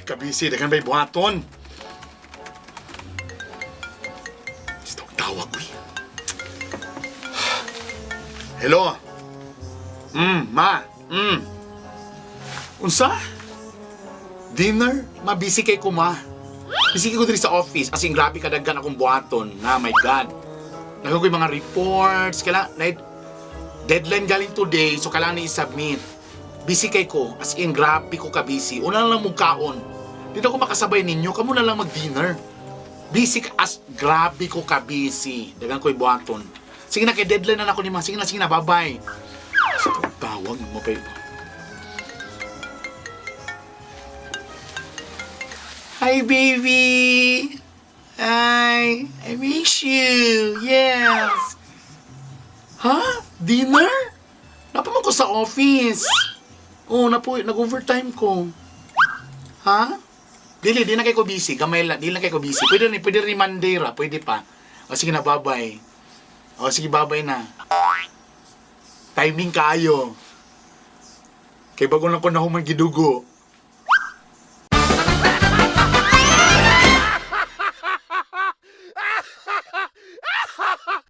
Kabisi, dagan ba'y buhaton? Gusto kong tawag, uy. Hello? Ma? Unsa? Dinner? Busy kay ko, ma. Busy kay ko diri sa office. As in, grabe kadaghan akong buhaton. Na, my God. Nagkakoy mga reports. Deadline galing today, so kailangan i-submit. Busy kay ko. As in, grabe ko ka-busy. Una na lang mong Dito ako makasabay ninyo. Kamu na lang mag-dinner. Busy ka. Grabe ko ka-busy. Dagan ko'y buhaton. Sige na, kay deadline na ako ni ma. Sige na, bye-bye. Tawag mo pa ito. Hi, baby! Hi! I miss you! Yes! Ha? Dinner? Napaman ko sa office. Oo, nag-overtime ko. Ha? Di na kayo busy. Gamay lang, di lang kayo busy. Pwede rin Monday ra, pwede pa. O sige na, bye-bye. O sige, bye-bye na. Timing kayo. Kay bago lang ko na humang gidugo.